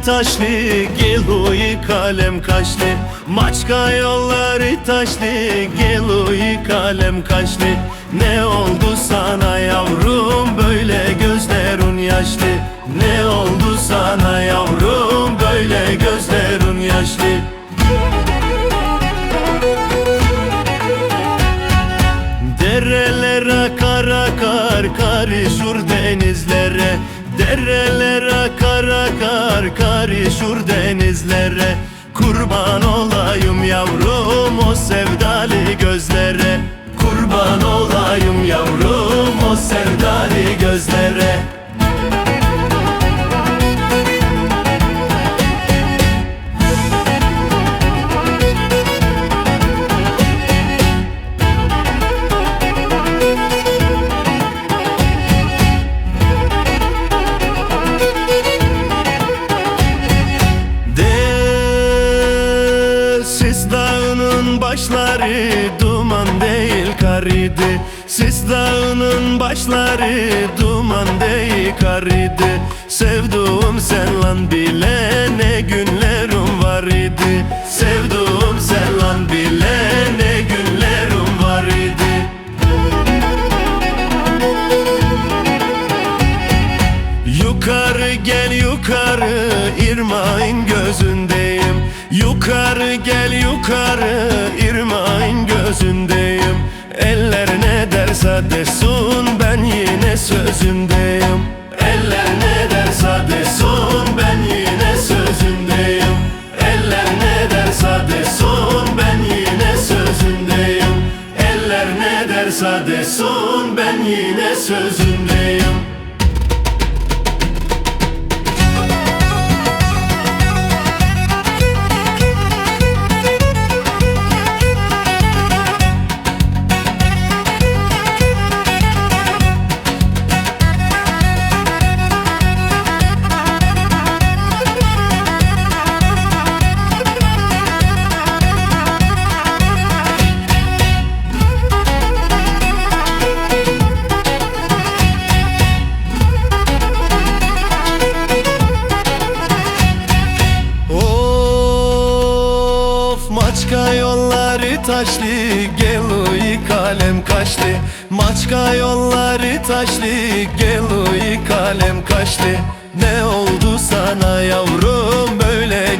taşlı, geluyi kalem kaşlı. Maçka yolları taşlı, geluyi kalem kaşlı. Ne oldu sana yavrum, böyle gözlerin yaşlı? Ne oldu sana yavrum, böyle gözlerin yaşlı? Dereler akar akar, karışır denizlere. Dereler akar akar, karışır denizlere. Kurban olayım yavrum o sevdalı gözlere. Kurban olayım yavrum o sevdalı gözlere. Sis dağının başları duman değil kar idi. Sis dağının başları duman değil kar idi. Sevduğum sen lan bile ne günlerim var idi. Sevduğum sen lan bile ne günlerim var idi. Yukarı gel yukarı, irmağın gözündeyim. Yukarı gel yukarı, irmağın gözündeyim. Eller ne derse desin, ben yine sözündeyim. Eller ne derse desin, ben yine sözündeyim. Eller ne derse desin, ben yine sözündeyim. Eller ne derse desin, ben yine sözündeyim. Maçka yolları taşlı, geluyi kalem kaşlı. Maçka yolları taşlı, geluyi kalem kaşlı. Ne oldu sana yavrum, böyle